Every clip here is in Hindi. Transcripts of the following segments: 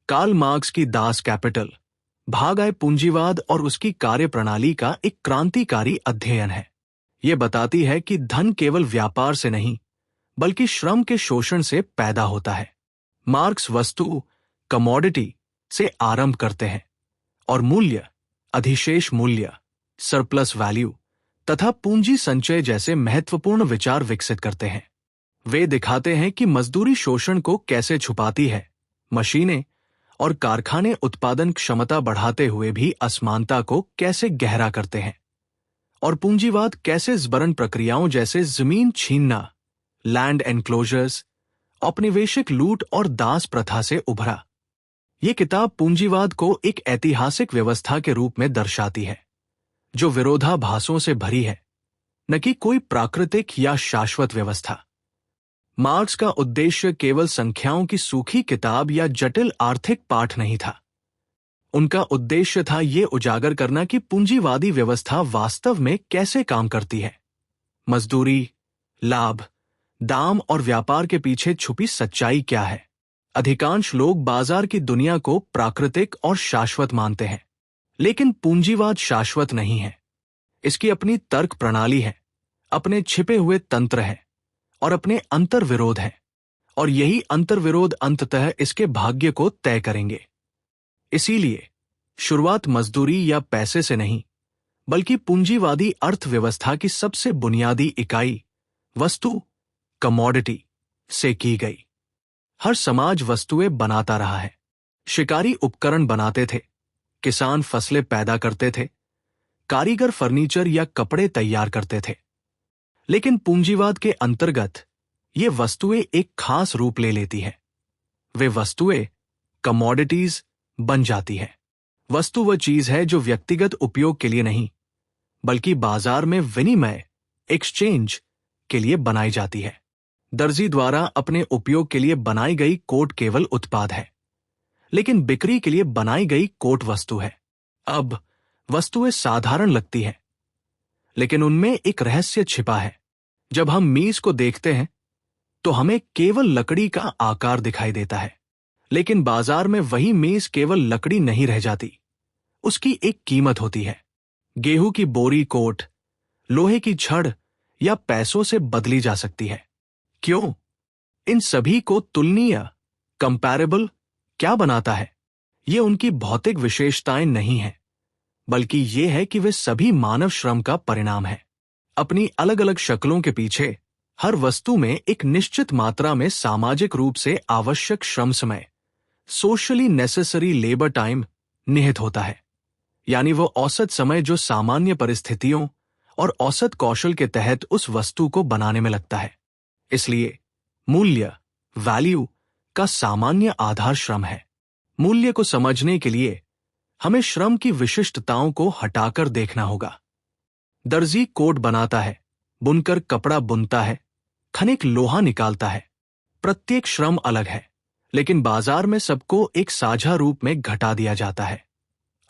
कार्ल मार्क्स की दास कैपिटल भाग आय पूंजीवाद और उसकी कार्यप्रणाली का एक क्रांतिकारी अध्ययन है। यह बताती है कि धन केवल व्यापार से नहीं बल्कि श्रम के शोषण से पैदा होता है। मार्क्स वस्तु कमोडिटी से आरंभ करते हैं और मूल्य, अधिशेष मूल्य, सरप्लस वैल्यू तथा पूंजी संचय जैसे महत्वपूर्ण विचार विकसित करते हैं। वे दिखाते हैं कि मजदूरी शोषण को कैसे छुपाती है, मशीनें और कारखाने उत्पादन क्षमता बढ़ाते हुए भी असमानता को कैसे गहरा करते हैं, और पूंजीवाद कैसे ज़बरन प्रक्रियाओं जैसे जमीन छीनना, लैंड एनक्लोजर्स, औपनिवेशिक लूट और दास प्रथा से उभरा। ये किताब पूंजीवाद को एक ऐतिहासिक व्यवस्था के रूप में दर्शाती है जो विरोधाभासों से भरी है, न कि कोई प्राकृतिक या शाश्वत व्यवस्था। मार्क्स का उद्देश्य केवल संख्याओं की सूखी किताब या जटिल आर्थिक पाठ नहीं था। उनका उद्देश्य था ये उजागर करना कि पूंजीवादी व्यवस्था वास्तव में कैसे काम करती है। मजदूरी, लाभ, दाम और व्यापार के पीछे छुपी सच्चाई क्या है। अधिकांश लोग बाजार की दुनिया को प्राकृतिक और शाश्वत मानते हैं, लेकिन पूंजीवाद शाश्वत नहीं है। इसकी अपनी तर्क प्रणाली है, अपने छिपे हुए तंत्र है और अपने अंतर्विरोध है, और यही अंतर्विरोध अंततः इसके भाग्य को तय करेंगे। इसीलिए शुरुआत मजदूरी या पैसे से नहीं बल्कि पूंजीवादी अर्थव्यवस्था की सबसे बुनियादी इकाई वस्तु कमोडिटी से की गई। हर समाज वस्तुएं बनाता रहा है। शिकारी उपकरण बनाते थे, किसान फसलें पैदा करते थे, कारीगर फर्नीचर या कपड़े तैयार करते थे। लेकिन पूंजीवाद के अंतर्गत ये वस्तुएं एक खास रूप ले लेती है। वे वस्तुएं कमोडिटीज बन जाती है। वस्तु वह चीज है जो व्यक्तिगत उपयोग के लिए नहीं बल्कि बाजार में विनिमय, एक्सचेंज के लिए बनाई जाती है। दर्जी द्वारा अपने उपयोग के लिए बनाई गई कोट केवल उत्पाद है, लेकिन बिक्री के लिए बनाई गई कोट वस्तु है। अब वस्तुएं साधारण लगती है, लेकिन उनमें एक रहस्य छिपा है। जब हम मीज को देखते हैं तो हमें केवल लकड़ी का आकार दिखाई देता है, लेकिन बाजार में वही मेज केवल लकड़ी नहीं रह जाती, उसकी एक कीमत होती है। गेहूं की बोरी कोट लोहे की छड़ या पैसों से बदली जा सकती है। क्यों? इन सभी को तुलनीय, कंपैरेबल क्या बनाता है? ये उनकी भौतिक विशेषताएं नहीं है, बल्कि ये है कि वे सभी मानव श्रम का परिणाम है। अपनी अलग अलग शक्लों के पीछे हर वस्तु में एक निश्चित मात्रा में सामाजिक रूप से आवश्यक श्रम समय, सोशली नेसेसरी लेबर टाइम निहित होता है। यानी वो औसत समय जो सामान्य परिस्थितियों और औसत कौशल के तहत उस वस्तु को बनाने में लगता है। इसलिए मूल्य, वैल्यू का सामान्य आधार श्रम है। मूल्य को समझने के लिए हमें श्रम की विशिष्टताओं को हटाकर देखना होगा। दर्जी कोट बनाता है, बुनकर कपड़ा बुनता है, खनिक लोहा निकालता है। प्रत्येक श्रम अलग है, लेकिन बाजार में सबको एक साझा रूप में घटा दिया जाता है।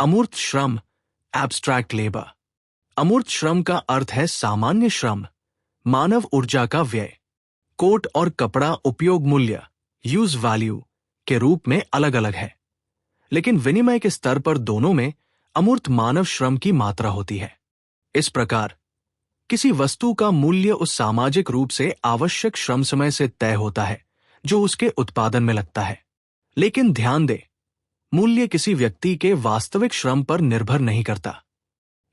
अमूर्त श्रम, एब्स्ट्रैक्ट लेबर। अमूर्त श्रम का अर्थ है सामान्य श्रम, मानव ऊर्जा का व्यय। कोट और कपड़ा उपयोग मूल्य, यूज वैल्यू के रूप में अलग अलग है, लेकिन विनिमय के स्तर पर दोनों में अमूर्त मानव श्रम की मात्रा होती है। इस प्रकार किसी वस्तु का मूल्य उस सामाजिक रूप से आवश्यक श्रम समय से तय होता है जो उसके उत्पादन में लगता है। लेकिन ध्यान दें, मूल्य किसी व्यक्ति के वास्तविक श्रम पर निर्भर नहीं करता।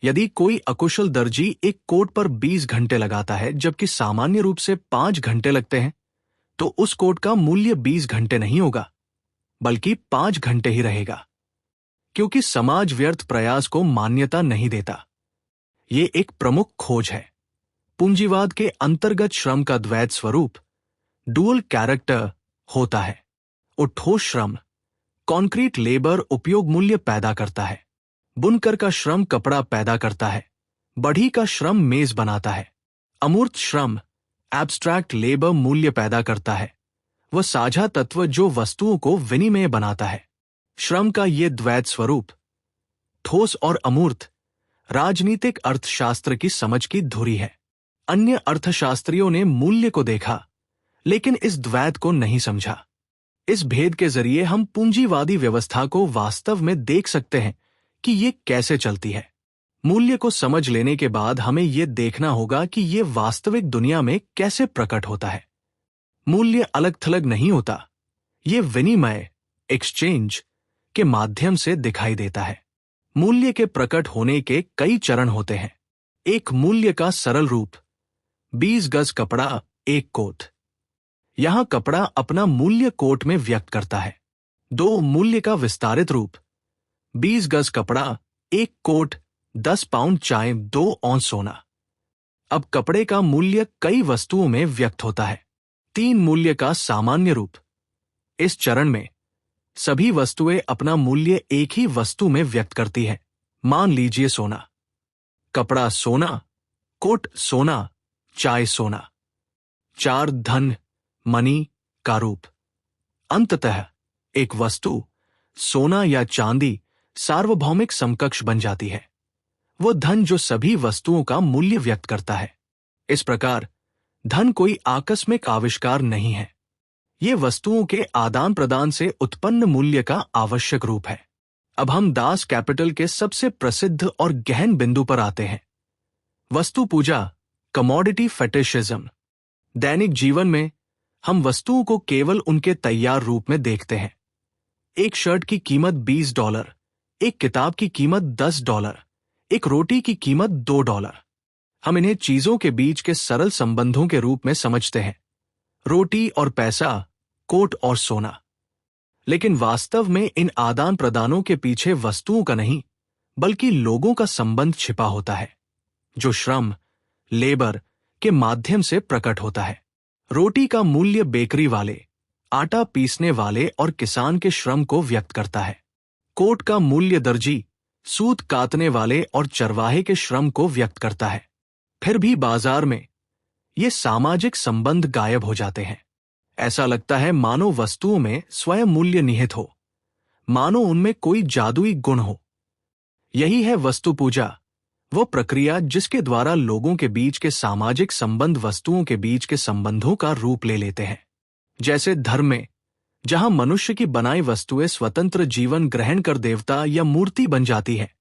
यदि कोई अकुशल दर्जी एक कोट पर 20 घंटे लगाता है जबकि सामान्य रूप से 5 घंटे लगते हैं, तो उस कोट का मूल्य 20 घंटे नहीं होगा बल्कि 5 घंटे ही रहेगा, क्योंकि समाज व्यर्थ प्रयास को मान्यता नहीं देता। ये एक प्रमुख खोज है। पूंजीवाद के अंतर्गत श्रम का द्वैत स्वरूप, डुअल कैरेक्टर होता है। ठोस श्रम, कॉन्क्रीट लेबर उपयोग मूल्य पैदा करता है। बुनकर का श्रम कपड़ा पैदा करता है। बढ़ी का श्रम मेज बनाता है। अमूर्त श्रम, एब्स्ट्रैक्ट लेबर मूल्य पैदा करता है, वह साझा तत्व जो वस्तुओं को विनिमय बनाता है। श्रम का ये द्वैत स्वरूप, ठोस और अमूर्त, राजनीतिक अर्थशास्त्र की समझ की धुरी है। अन्य अर्थशास्त्रियों ने मूल्य को देखा, लेकिन इस द्वैत को नहीं समझा। इस भेद के जरिए हम पूंजीवादी व्यवस्था को वास्तव में देख सकते हैं कि ये कैसे चलती है। मूल्य को समझ लेने के बाद हमें यह देखना होगा कि ये वास्तविक दुनिया में कैसे प्रकट होता है। मूल्य अलग थलग नहीं होता, ये विनिमय, एक्सचेंज के माध्यम से दिखाई देता है। मूल्य के प्रकट होने के कई चरण होते हैं। एक मूल्य का सरल रूप, 20 गज कपड़ा, एक कोट। यहां कपड़ा अपना मूल्य कोट में व्यक्त करता है। 2 मूल्य का विस्तारित रूप, 20 गज कपड़ा, एक कोट, 10 पाउंड चाय, 2 औंस सोना। अब कपड़े का मूल्य कई वस्तुओं में व्यक्त होता है। 3 मूल्य का सामान्य रूप, इस चरण में सभी वस्तुएं अपना मूल्य एक ही वस्तु में व्यक्त करती हैं। मान लीजिए सोना, कपड़ा सोना, कोट सोना, चाय सोना। 4 धन, मनी का रूप। अंततः एक वस्तु, सोना या चांदी, सार्वभौमिक समकक्ष बन जाती है, वो धन जो सभी वस्तुओं का मूल्य व्यक्त करता है। इस प्रकार धन कोई आकस्मिक आविष्कार नहीं है, ये वस्तुओं के आदान प्रदान से उत्पन्न मूल्य का आवश्यक रूप है। अब हम दास कैपिटल के सबसे प्रसिद्ध और गहन बिंदु पर आते हैं, वस्तु पूजा, कमोडिटी फेटिशिज्म। दैनिक जीवन में हम वस्तुओं को केवल उनके तैयार रूप में देखते हैं। एक शर्ट की कीमत $20, एक किताब की कीमत $10, एक रोटी की कीमत $2। हम इन्हें चीजों के बीच के सरल संबंधों के रूप में समझते हैं, रोटी और पैसा, कोट और सोना। लेकिन वास्तव में इन आदान प्रदानों के पीछे वस्तुओं का नहीं, बल्कि लोगों का संबंध छिपा होता है, जो श्रम, लेबर के माध्यम से प्रकट होता है। रोटी का मूल्य बेकरी वाले, आटा पीसने वाले और किसान के श्रम को व्यक्त करता है। कोट का मूल्य दर्जी, सूत कातने वाले और चरवाहे के श्रम को व्यक्त करता है। फिर भी बाजार में ये सामाजिक संबंध गायब हो जाते हैं। ऐसा लगता है मानो वस्तुओं में स्वयं मूल्य निहित हो, मानो उनमें कोई जादुई गुण हो। यही है वस्तु पूजा, वो प्रक्रिया जिसके द्वारा लोगों के बीच के सामाजिक संबंध वस्तुओं के बीच के संबंधों का रूप ले लेते हैं। जैसे धर्म में, जहां मनुष्य की बनाई वस्तुएं स्वतंत्र जीवन ग्रहण कर देवता या मूर्ति बन जाती है,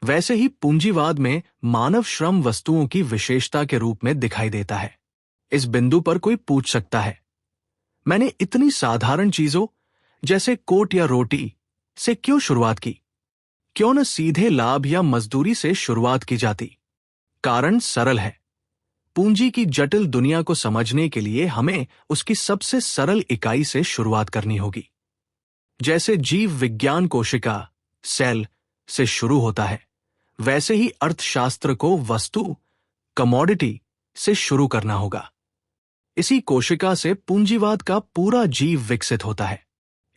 वैसे ही पूंजीवाद में मानव श्रम वस्तुओं की विशेषता के रूप में दिखाई देता है। इस बिंदु पर कोई पूछ सकता है, मैंने इतनी साधारण चीजों जैसे कोट या रोटी से क्यों शुरुआत की? क्यों न सीधे लाभ या मजदूरी से शुरुआत की जाती? कारण सरल है, पूंजी की जटिल दुनिया को समझने के लिए हमें उसकी सबसे सरल इकाई से शुरुआत करनी होगी। जैसे जीव विज्ञान कोशिका, सेल से शुरू होता है, वैसे ही अर्थशास्त्र को वस्तु, कमोडिटी से शुरू करना होगा। इसी कोशिका से पूंजीवाद का पूरा जीव विकसित होता है।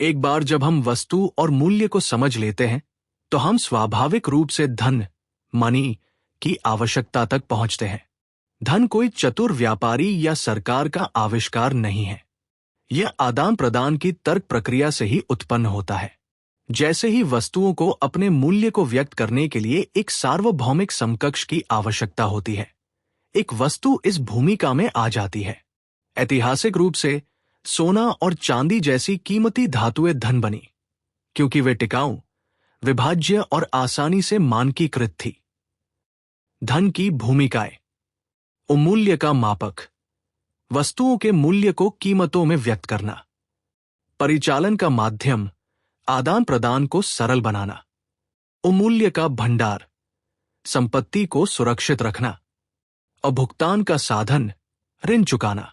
एक बार जब हम वस्तु और मूल्य को समझ लेते हैं, तो हम स्वाभाविक रूप से धन, मनी की आवश्यकता तक पहुंचते हैं। धन कोई चतुर व्यापारी या सरकार का आविष्कार नहीं है, यह आदान प्रदान की तर्क प्रक्रिया से ही उत्पन्न होता है। जैसे ही वस्तुओं को अपने मूल्य को व्यक्त करने के लिए एक सार्वभौमिक समकक्ष की आवश्यकता होती है, एक वस्तु इस भूमिका में आ जाती है। ऐतिहासिक रूप से सोना और चांदी जैसी कीमती धातुएं धन बनी, क्योंकि वे टिकाऊ, विभाज्य और आसानी से मानकीकृत थी। धन की भूमिकाएं, मूल्य का मापक, वस्तुओं के मूल्य को कीमतों में व्यक्त करना। परिचालन का माध्यम, आदान प्रदान को सरल बनाना। मूल्य का भंडार, संपत्ति को सुरक्षित रखना। और भुगतान का साधन, ऋण चुकाना।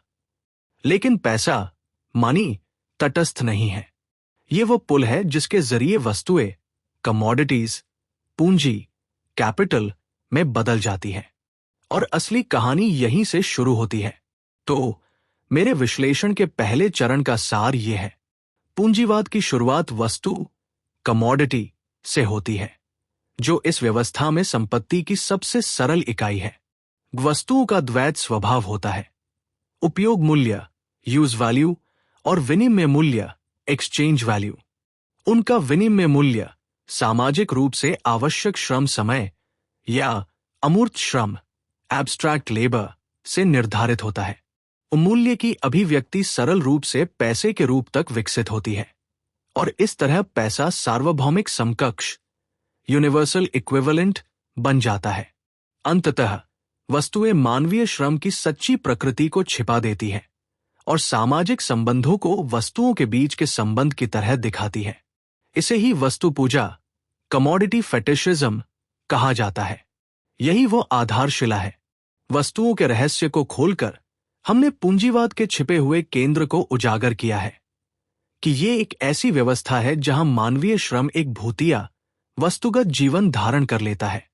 लेकिन पैसा, मनी, तटस्थ नहीं है। ये वो पुल है जिसके जरिए वस्तुएं, कमोडिटीज, पूंजी, कैपिटल में बदल जाती है। और असली कहानी यहीं से शुरू होती है। तो मेरे विश्लेषण के पहले चरण का सार यह है, पूंजीवाद की शुरुआत वस्तु, कमोडिटी से होती है, जो इस व्यवस्था में संपत्ति की सबसे सरल इकाई है। वस्तुओं का द्वैत स्वभाव होता है, उपयोग मूल्य, यूज वैल्यू, और विनिमय मूल्य, एक्सचेंज वैल्यू। उनका विनिमय मूल्य सामाजिक रूप से आवश्यक श्रम समय या अमूर्त श्रम, एब्स्ट्रैक्ट लेबर से निर्धारित होता है। मूल्य की अभिव्यक्ति सरल रूप से पैसे के रूप तक विकसित होती है और इस तरह पैसा सार्वभौमिक समकक्ष यूनिवर्सल इक्विवेलेंट बन जाता है। अंततः वस्तुएं मानवीय श्रम की सच्ची प्रकृति को छिपा देती हैं और सामाजिक संबंधों को वस्तुओं के बीच के संबंध की तरह दिखाती है। इसे ही वस्तु पूजा, कमोडिटी फेटिशिज्म कहा जाता है। यही वो आधारशिला है। वस्तुओं के रहस्य को खोलकर हमने पूंजीवाद के छिपे हुए केंद्र को उजागर किया है कि ये एक ऐसी व्यवस्था है जहां मानवीय श्रम एक भूतिया वस्तुगत जीवन धारण कर लेता है।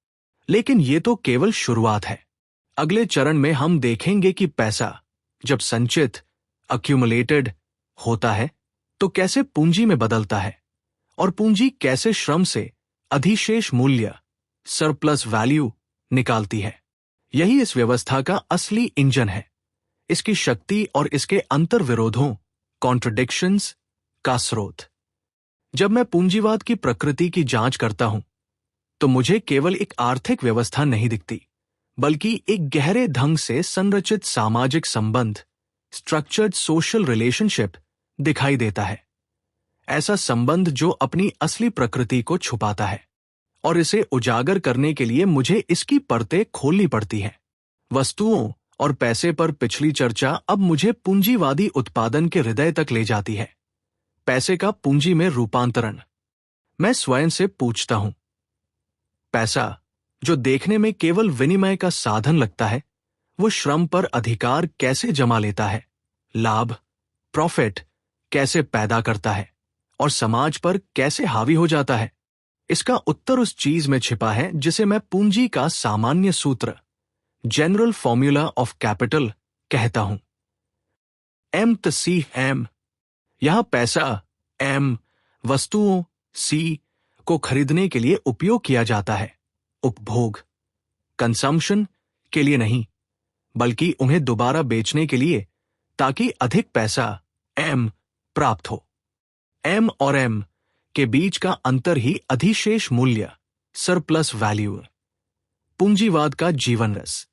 लेकिन ये तो केवल शुरुआत है। अगले चरण में हम देखेंगे कि पैसा जब संचित अक्यूमुलेटेड होता है तो कैसे पूंजी में बदलता है और पूंजी कैसे श्रम से अधिशेष मूल्य सरप्लस वैल्यू निकालती है। यही इस व्यवस्था का असली इंजन है, इसकी शक्ति और इसके अंतर्विरोधों कॉन्ट्रडिक्शंस का स्रोत। जब मैं पूंजीवाद की प्रकृति की जांच करता हूं तो मुझे केवल एक आर्थिक व्यवस्था नहीं दिखती, बल्कि एक गहरे ढंग से संरचित सामाजिक संबंध स्ट्रक्चर्ड सोशल रिलेशनशिप दिखाई देता है। ऐसा संबंध जो अपनी असली प्रकृति को छुपाता है और इसे उजागर करने के लिए मुझे इसकी परतें खोलनी पड़ती हैं। वस्तुओं और पैसे पर पिछली चर्चा अब मुझे पूंजीवादी उत्पादन के हृदय तक ले जाती है। पैसे का पूंजी में रूपांतरण। मैं स्वयं से पूछता हूं, पैसा जो देखने में केवल विनिमय का साधन लगता है, वो श्रम पर अधिकार कैसे जमा लेता है, लाभ प्रॉफिट कैसे पैदा करता है और समाज पर कैसे हावी हो जाता है? इसका उत्तर उस चीज में छिपा है जिसे मैं पूंजी का सामान्य सूत्र जनरल फॉर्मूला ऑफ कैपिटल कहता हूं। एम त सी एम। यहां पैसा एम वस्तुओं सी को खरीदने के लिए उपयोग किया जाता है, उपभोग कंजम्पशन के लिए नहीं, बल्कि उन्हें दोबारा बेचने के लिए, ताकि अधिक पैसा एम प्राप्त हो। एम और एम के बीच का अंतर ही अधिशेष मूल्य सरप्लस वैल्यू। पूंजीवाद का जीवन रस।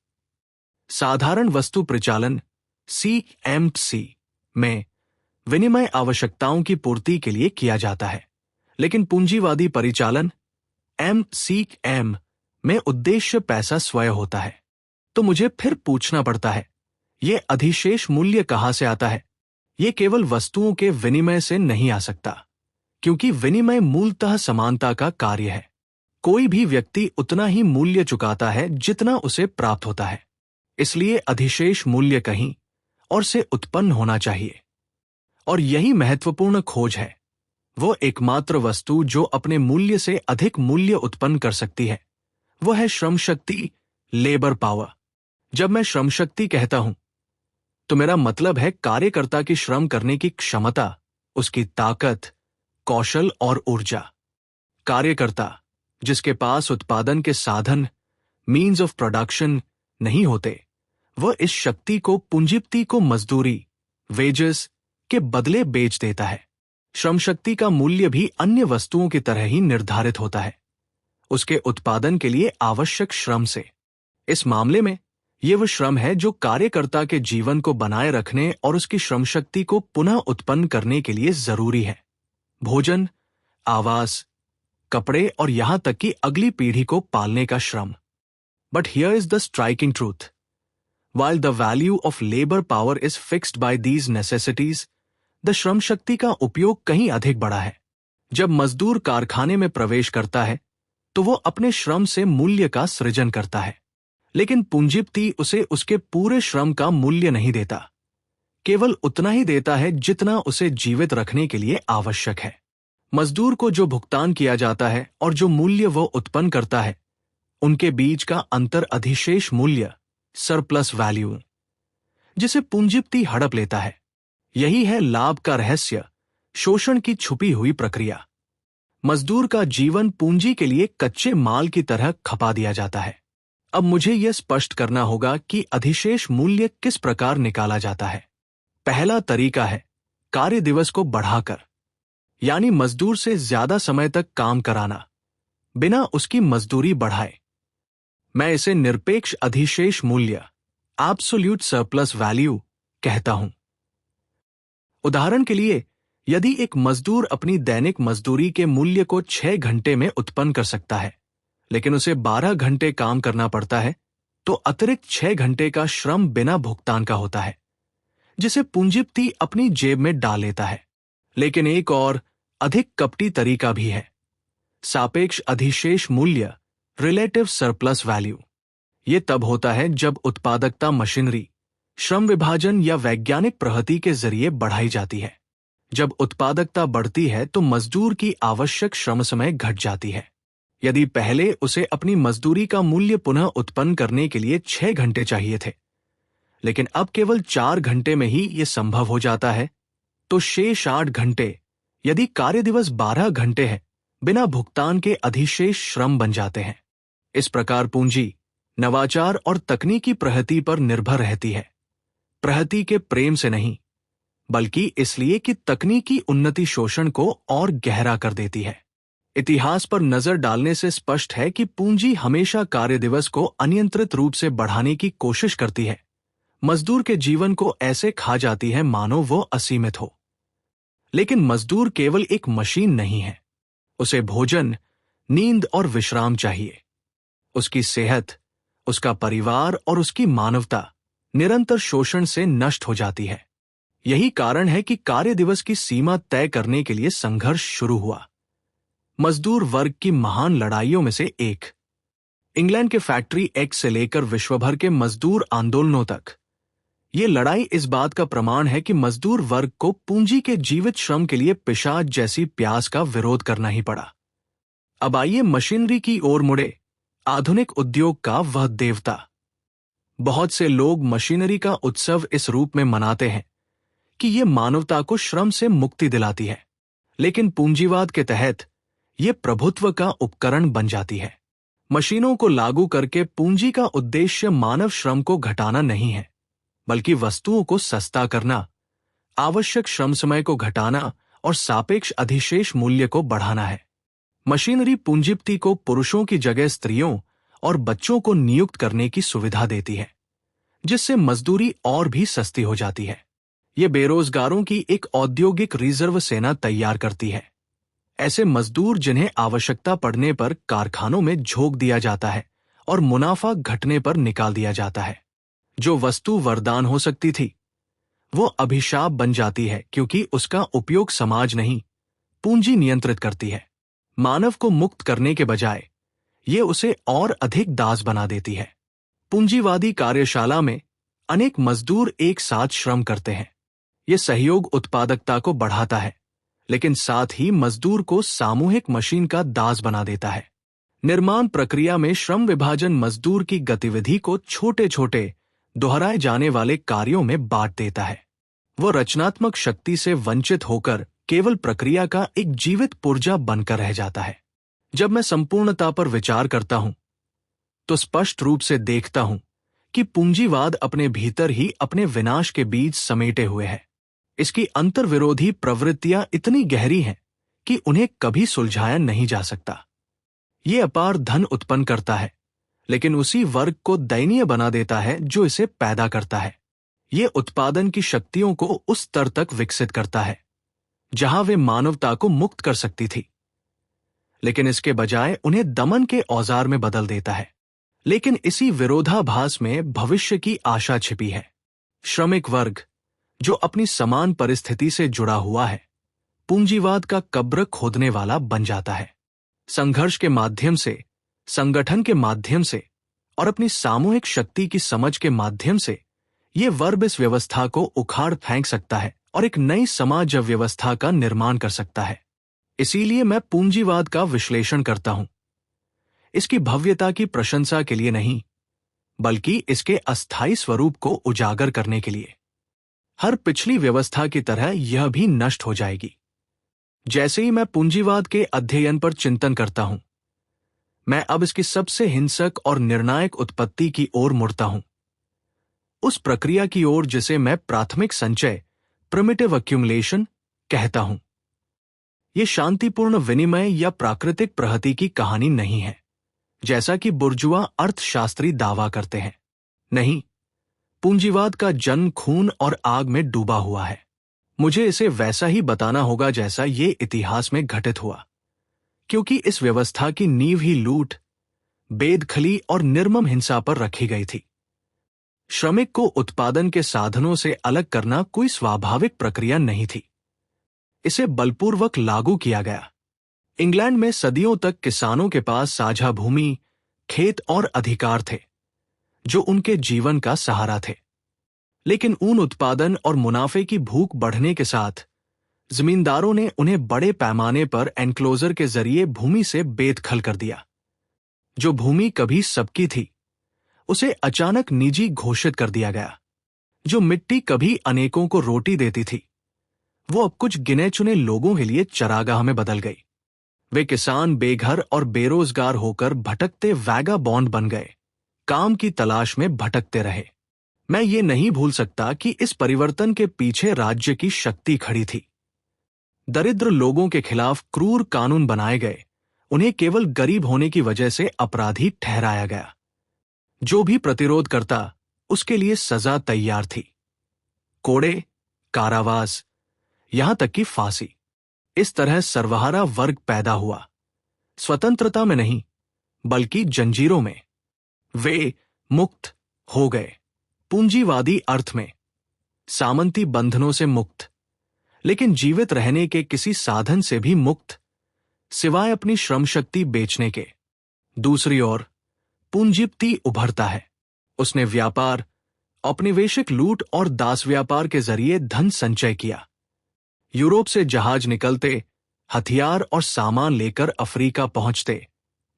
साधारण वस्तु प्रचालन CMC में विनिमय आवश्यकताओं की पूर्ति के लिए किया जाता है, लेकिन पूंजीवादी परिचालन MCM में उद्देश्य पैसा स्वयं होता है। तो मुझे फिर पूछना पड़ता है, यह अधिशेष मूल्य कहां से आता है? यह केवल वस्तुओं के विनिमय से नहीं आ सकता, क्योंकि विनिमय मूलतः समानता का कार्य है। कोई भी व्यक्ति उतना ही मूल्य चुकाता है जितना उसे प्राप्त होता है। इसलिए अधिशेष मूल्य कहीं और से उत्पन्न होना चाहिए। और यही महत्वपूर्ण खोज है। वो एकमात्र वस्तु जो अपने मूल्य से अधिक मूल्य उत्पन्न कर सकती है, वो है श्रम शक्ति, लेबर पावर। जब मैं श्रम शक्ति कहता हूं तो मेरा मतलब है कार्यकर्ता की श्रम करने की क्षमता, उसकी ताकत, कौशल और ऊर्जा। कार्यकर्ता जिसके पास उत्पादन के साधन मीन्स ऑफ प्रोडक्शन नहीं होते, वह इस शक्ति को पूंजीपति को मजदूरी वेजेस के बदले बेच देता है। श्रम शक्ति का मूल्य भी अन्य वस्तुओं की तरह ही निर्धारित होता है, उसके उत्पादन के लिए आवश्यक श्रम से। इस मामले में यह वह श्रम है जो कार्यकर्ता के जीवन को बनाए रखने और उसकी श्रम शक्ति को पुनः उत्पन्न करने के लिए जरूरी है। भोजन, आवास, कपड़े और यहां तक कि अगली पीढ़ी को पालने का श्रम। But here is the striking truth. While the value of labor power is fixed by these necessities, the Shram Shakti का उपयोग कहीं अधिक बड़ा है। जब मजदूर कारखाने में प्रवेश करता है तो वो अपने श्रम से मूल्य का सृजन करता है, लेकिन पूंजीपति उसे उसके पूरे श्रम का मूल्य नहीं देता, केवल उतना ही देता है जितना उसे जीवित रखने के लिए आवश्यक है। मजदूर को जो भुगतान किया जाता है और जो मूल्य वो उत्पन्न करता है, उनके बीच का अंतर अधिशेष मूल्य सरप्लस वैल्यू, जिसे पूंजीपति हड़प लेता है। यही है लाभ का रहस्य, शोषण की छुपी हुई प्रक्रिया। मजदूर का जीवन पूंजी के लिए कच्चे माल की तरह खपा दिया जाता है। अब मुझे यह स्पष्ट करना होगा कि अधिशेष मूल्य किस प्रकार निकाला जाता है। पहला तरीका है कार्य दिवस को बढ़ाकर, यानी मजदूर से ज्यादा समय तक काम कराना बिना उसकी मजदूरी बढ़ाए। मैं इसे निरपेक्ष अधिशेष मूल्य एब्सोल्यूट सरप्लस वैल्यू कहता हूं। उदाहरण के लिए, यदि एक मजदूर अपनी दैनिक मजदूरी के मूल्य को 6 घंटे में उत्पन्न कर सकता है, लेकिन उसे 12 घंटे काम करना पड़ता है, तो अतिरिक्त 6 घंटे का श्रम बिना भुगतान का होता है, जिसे पूंजीपति अपनी जेब में डाल लेता है। लेकिन एक और अधिक कपटी तरीका भी है, सापेक्ष अधिशेष मूल्य, रिलेटिव सरप्लस वैल्यू। यह तब होता है जब उत्पादकता मशीनरी, श्रम विभाजन या वैज्ञानिक प्रगति के जरिए बढ़ाई जाती है। जब उत्पादकता बढ़ती है तो मजदूर की आवश्यक श्रम समय घट जाती है। यदि पहले उसे अपनी मजदूरी का मूल्य पुनः उत्पन्न करने के लिए 6 घंटे चाहिए थे, लेकिन अब केवल 4 घंटे में ही यह संभव हो जाता है, तो शेष 8 घंटे, यदि कार्य दिवस 12 घंटे है, बिना भुगतान के अधिशेष श्रम बन जाते हैं। इस प्रकार पूंजी नवाचार और तकनीकी प्रगति पर निर्भर रहती है, प्रगति के प्रेम से नहीं, बल्कि इसलिए कि तकनीकी उन्नति शोषण को और गहरा कर देती है। इतिहास पर नजर डालने से स्पष्ट है कि पूंजी हमेशा कार्य दिवस को अनियंत्रित रूप से बढ़ाने की कोशिश करती है, मजदूर के जीवन को ऐसे खा जाती है मानो वो असीमित हो। लेकिन मजदूर केवल एक मशीन नहीं है, उसे भोजन, नींद और विश्राम चाहिए। उसकी सेहत, उसका परिवार और उसकी मानवता निरंतर शोषण से नष्ट हो जाती है। यही कारण है कि कार्य दिवस की सीमा तय करने के लिए संघर्ष शुरू हुआ, मजदूर वर्ग की महान लड़ाइयों में से एक। इंग्लैंड के फैक्ट्री एक्ट से लेकर विश्वभर के मजदूर आंदोलनों तक, ये लड़ाई इस बात का प्रमाण है कि मजदूर वर्ग को पूंजी के जीवित श्रम के लिए पिशाच जैसी प्यास का विरोध करना ही पड़ा। अब आइए मशीनरी की ओर मुड़े, आधुनिक उद्योग का वह देवता। बहुत से लोग मशीनरी का उत्सव इस रूप में मनाते हैं कि यह मानवता को श्रम से मुक्ति दिलाती है, लेकिन पूंजीवाद के तहत यह प्रभुत्व का उपकरण बन जाती है। मशीनों को लागू करके पूंजी का उद्देश्य मानव श्रम को घटाना नहीं है, बल्कि वस्तुओं को सस्ता करना, आवश्यक श्रम समय को घटाना और सापेक्ष अधिशेष मूल्य को बढ़ाना है। मशीनरी पूंजीपति को पुरुषों की जगह स्त्रियों और बच्चों को नियुक्त करने की सुविधा देती है, जिससे मजदूरी और भी सस्ती हो जाती है। ये बेरोजगारों की एक औद्योगिक रिजर्व सेना तैयार करती है, ऐसे मजदूर जिन्हें आवश्यकता पड़ने पर कारखानों में झोंक दिया जाता है और मुनाफा घटने पर निकाल दिया जाता है। जो वस्तु वरदान हो सकती थी, वो अभिशाप बन जाती है, क्योंकि उसका उपयोग समाज नहीं, पूंजी नियंत्रित करती है। मानव को मुक्त करने के बजाय ये उसे और अधिक दास बना देती है। पूंजीवादी कार्यशाला में अनेक मजदूर एक साथ श्रम करते हैं। ये सहयोग उत्पादकता को बढ़ाता है, लेकिन साथ ही मजदूर को सामूहिक मशीन का दास बना देता है। निर्माण प्रक्रिया में श्रम विभाजन मजदूर की गतिविधि को छोटे छोटे दोहराए जाने वाले कार्यों में बांट देता है। वो रचनात्मक शक्ति से वंचित होकर केवल प्रक्रिया का एक जीवित पुर्जा बनकर रह जाता है। जब मैं संपूर्णता पर विचार करता हूं, तो स्पष्ट रूप से देखता हूं कि पूंजीवाद अपने भीतर ही अपने विनाश के बीज समेटे हुए है। इसकी अंतर्विरोधी प्रवृत्तियां इतनी गहरी हैं कि उन्हें कभी सुलझाया नहीं जा सकता। ये अपार धन उत्पन्न करता है, लेकिन उसी वर्ग को दयनीय बना देता है जो इसे पैदा करता है। ये उत्पादन की शक्तियों को उस स्तर तक विकसित करता है जहां वे मानवता को मुक्त कर सकती थी, लेकिन इसके बजाय उन्हें दमन के औजार में बदल देता है। लेकिन इसी विरोधाभास में भविष्य की आशा छिपी है। श्रमिक वर्ग, जो अपनी समान परिस्थिति से जुड़ा हुआ है, पूंजीवाद का कब्र खोदने वाला बन जाता है। संघर्ष के माध्यम से, संगठन के माध्यम से और अपनी सामूहिक शक्ति की समझ के माध्यम से ये वर्ग इस व्यवस्था को उखाड़ फेंक सकता है और एक नई समाज व्यवस्था का निर्माण कर सकता है। इसीलिए मैं पूंजीवाद का विश्लेषण करता हूं, इसकी भव्यता की प्रशंसा के लिए नहीं, बल्कि इसके अस्थायी स्वरूप को उजागर करने के लिए। हर पिछली व्यवस्था की तरह यह भी नष्ट हो जाएगी। जैसे ही मैं पूंजीवाद के अध्ययन पर चिंतन करता हूं, मैं अब इसकी सबसे हिंसक और निर्णायक उत्पत्ति की ओर मुड़ता हूं, उस प्रक्रिया की ओर जिसे मैं प्राथमिक संचय, प्रिमिटिव एक्यूमुलेशन कहता हूं। यह शांतिपूर्ण विनिमय या प्राकृतिक प्रगति की कहानी नहीं है, जैसा कि बुर्जुआ अर्थशास्त्री दावा करते हैं। नहीं, पूंजीवाद का जन्म खून और आग में डूबा हुआ है। मुझे इसे वैसा ही बताना होगा जैसा ये इतिहास में घटित हुआ, क्योंकि इस व्यवस्था की नींव ही लूट, बेदखली और निर्मम हिंसा पर रखी गई थी। श्रमिक को उत्पादन के साधनों से अलग करना कोई स्वाभाविक प्रक्रिया नहीं थी। इसे बलपूर्वक लागू किया गया। इंग्लैंड में सदियों तक किसानों के पास साझा भूमि, खेत और अधिकार थे, जो उनके जीवन का सहारा थे। लेकिन ऊन उत्पादन और मुनाफे की भूख बढ़ने के साथ जमींदारों ने उन्हें बड़े पैमाने पर एनक्लोजर के जरिए भूमि से बेदखल कर दिया। जो भूमि कभी सबकी थी, उसे अचानक निजी घोषित कर दिया गया। जो मिट्टी कभी अनेकों को रोटी देती थी, वो अब कुछ गिने चुने लोगों के लिए चरागाह में बदल गई। वे किसान बेघर और बेरोजगार होकर भटकते वैगाबॉन्ड बन गए, काम की तलाश में भटकते रहे। मैं ये नहीं भूल सकता कि इस परिवर्तन के पीछे राज्य की शक्ति खड़ी थी। दरिद्र लोगों के खिलाफ क्रूर कानून बनाए गए, उन्हें केवल गरीब होने की वजह से अपराधी ठहराया गया। जो भी प्रतिरोध करता, उसके लिए सजा तैयार थी। कोड़े, कारावास, यहां तक कि फांसी। इस तरह सर्वहारा वर्ग पैदा हुआ, स्वतंत्रता में नहीं बल्कि जंजीरों में। वे मुक्त हो गए, पूंजीवादी अर्थ में, सामंती बंधनों से मुक्त, लेकिन जीवित रहने के किसी साधन से भी मुक्त, सिवाय अपनी श्रम शक्ति बेचने के। दूसरी ओर पूंजीपति उभरता है। उसने व्यापार, औपनिवेशिक लूट और दास व्यापार के जरिए धन संचय किया। यूरोप से जहाज निकलते, हथियार और सामान लेकर अफ्रीका पहुंचते,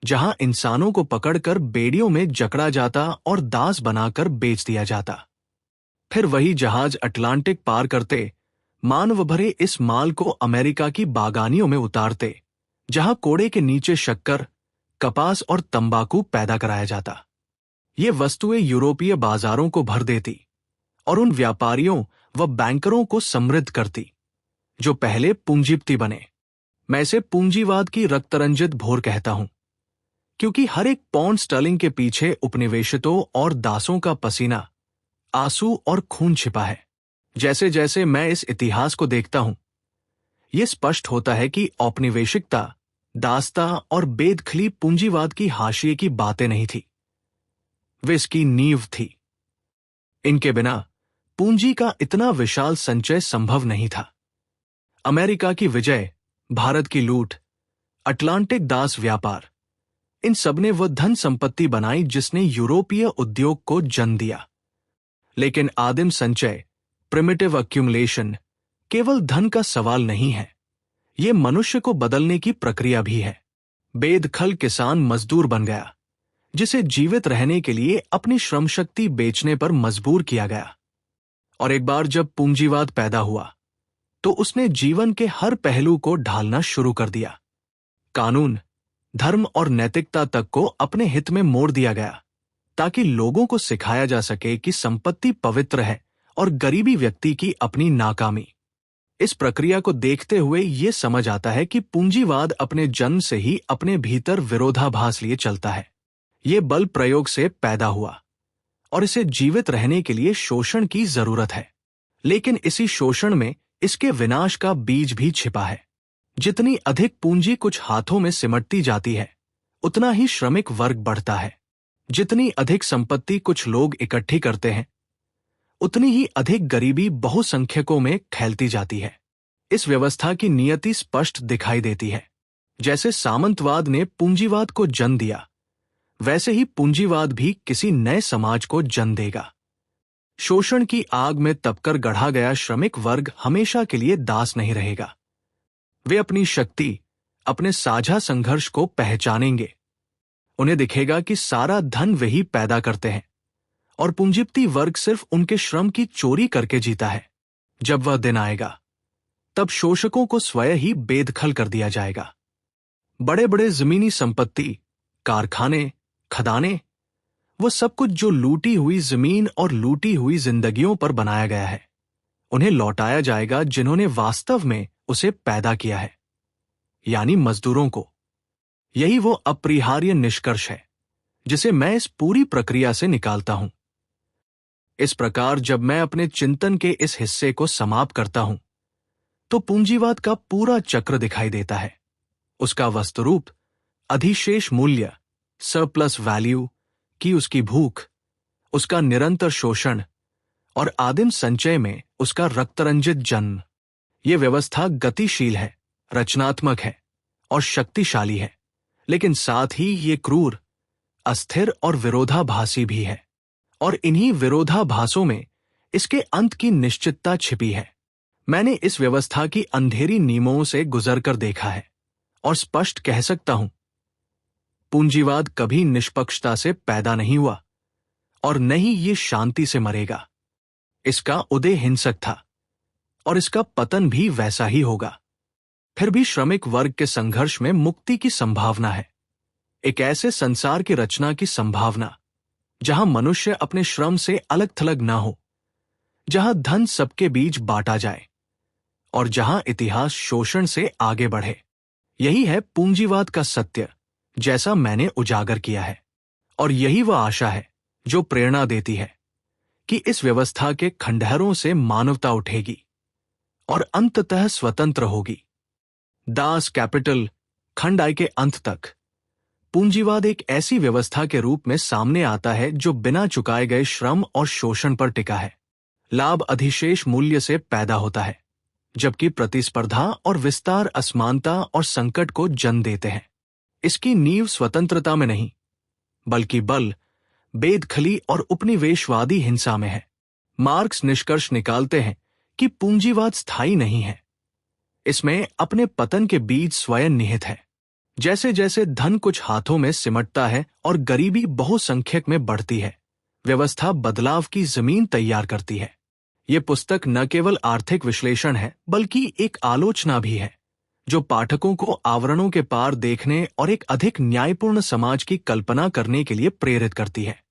जहां इंसानों को पकड़कर बेड़ियों में जकड़ा जाता और दास बनाकर बेच दिया जाता। फिर वही जहाज अटलांटिक पार करते, मानव भरे इस माल को अमेरिका की बागानियों में उतारते, जहां कोड़े के नीचे शक्कर, कपास और तंबाकू पैदा कराया जाता। ये वस्तुएं यूरोपीय बाजारों को भर देती और उन व्यापारियों व बैंकरों को समृद्ध करती, जो पहले पूंजीपति बने। मैं इसे पूंजीवाद की रक्तरंजित भोर कहता हूं, क्योंकि हर एक पौंड स्टर्लिंग के पीछे उपनिवेशितों और दासों का पसीना, आंसू और खून छिपा है। जैसे जैसे मैं इस इतिहास को देखता हूं, यह स्पष्ट होता है कि औपनिवेशिकता, दासता और बेदखली पूंजीवाद की हाशिए की बातें नहीं थी, वे इसकी नींव थी। इनके बिना पूंजी का इतना विशाल संचय संभव नहीं था। अमेरिका की विजय, भारत की लूट, अटलांटिक दास व्यापार, इन सबने वह धन संपत्ति बनाई जिसने यूरोपीय उद्योग को जन्म दिया। लेकिन आदिम संचय, प्रिमिटिव अक्यूमुलेशन, केवल धन का सवाल नहीं है, यह मनुष्य को बदलने की प्रक्रिया भी है। बेदखल किसान मजदूर बन गया, जिसे जीवित रहने के लिए अपनी श्रम शक्ति बेचने पर मजबूर किया गया। और एक बार जब पूंजीवाद पैदा हुआ, तो उसने जीवन के हर पहलू को ढालना शुरू कर दिया। कानून, धर्म और नैतिकता तक को अपने हित में मोड़ दिया गया, ताकि लोगों को सिखाया जा सके कि संपत्ति पवित्र है और गरीबी व्यक्ति की अपनी नाकामी। इस प्रक्रिया को देखते हुए यह समझ आता है कि पूंजीवाद अपने जन्म से ही अपने भीतर विरोधाभास लिए चलता है। यह बल प्रयोग से पैदा हुआ और इसे जीवित रहने के लिए शोषण की जरूरत है। लेकिन इसी शोषण में इसके विनाश का बीज भी छिपा है। जितनी अधिक पूंजी कुछ हाथों में सिमटती जाती है, उतना ही श्रमिक वर्ग बढ़ता है। जितनी अधिक संपत्ति कुछ लोग इकट्ठी करते हैं, उतनी ही अधिक गरीबी बहुसंख्यकों में फैलती जाती है। इस व्यवस्था की नियति स्पष्ट दिखाई देती है। जैसे सामंतवाद ने पूंजीवाद को जन्म दिया, वैसे ही पूंजीवाद भी किसी नए समाज को जन्म देगा। शोषण की आग में तपकर गढ़ा गया श्रमिक वर्ग हमेशा के लिए दास नहीं रहेगा। वे अपनी शक्ति, अपने साझा संघर्ष को पहचानेंगे। उन्हें दिखेगा कि सारा धन वही पैदा करते हैं और पूंजीपति वर्ग सिर्फ उनके श्रम की चोरी करके जीता है। जब वह दिन आएगा, तब शोषकों को स्वयं ही बेदखल कर दिया जाएगा। बड़े बड़े जमीनी संपत्ति, कारखाने, खदानें, वो सब कुछ जो लूटी हुई जमीन और लूटी हुई जिंदगियों पर बनाया गया है, उन्हें लौटाया जाएगा जिन्होंने वास्तव में उसे पैदा किया है, यानी मजदूरों को। यही वो अपरिहार्य निष्कर्ष है जिसे मैं इस पूरी प्रक्रिया से निकालता हूं। इस प्रकार जब मैं अपने चिंतन के इस हिस्से को समाप्त करता हूं तो पूंजीवाद का पूरा चक्र दिखाई देता है। उसका वस्तुरूप, अधिशेष मूल्य, सरप्लस वैल्यू की उसकी भूख, उसका निरंतर शोषण और आदिम संचय में उसका रक्तरंजित जन्म। ये व्यवस्था गतिशील है, रचनात्मक है और शक्तिशाली है, लेकिन साथ ही ये क्रूर, अस्थिर और विरोधाभासी भी है। और इन्हीं विरोधाभासों में इसके अंत की निश्चितता छिपी है। मैंने इस व्यवस्था की अंधेरी नीमों से गुजरकर देखा है और स्पष्ट कह सकता हूं, पूंजीवाद कभी निष्पक्षता से पैदा नहीं हुआ और न ही ये शांति से मरेगा। इसका उदय हिंसक था और इसका पतन भी वैसा ही होगा। फिर भी श्रमिक वर्ग के संघर्ष में मुक्ति की संभावना है, एक ऐसे संसार की रचना की संभावना जहां मनुष्य अपने श्रम से अलग थलग ना हो, जहां धन सबके बीच बांटा जाए और जहां इतिहास शोषण से आगे बढ़े। यही है पूंजीवाद का सत्य जैसा मैंने उजागर किया है, और यही वह आशा है जो प्रेरणा देती है कि इस व्यवस्था के खंडहरों से मानवता उठेगी और अंततः स्वतंत्र होगी। दास कैपिटल खंड आय के अंत तक पूंजीवाद एक ऐसी व्यवस्था के रूप में सामने आता है जो बिना चुकाए गए श्रम और शोषण पर टिका है। लाभ अधिशेष मूल्य से पैदा होता है, जबकि प्रतिस्पर्धा और विस्तार असमानता और संकट को जन्म देते हैं। इसकी नींव स्वतंत्रता में नहीं, बल्कि बल, बेदखली और उपनिवेशवादी हिंसा में है। मार्क्स निष्कर्ष निकालते हैं कि पूंजीवाद स्थायी नहीं है। इसमें अपने पतन के बीज स्वयं निहित है। जैसे जैसे धन कुछ हाथों में सिमटता है और गरीबी बहुसंख्यक में बढ़ती है, व्यवस्था बदलाव की जमीन तैयार करती है। ये पुस्तक न केवल आर्थिक विश्लेषण है, बल्कि एक आलोचना भी है जो पाठकों को आवरणों के पार देखने और एक अधिक न्यायपूर्ण समाज की कल्पना करने के लिए प्रेरित करती है।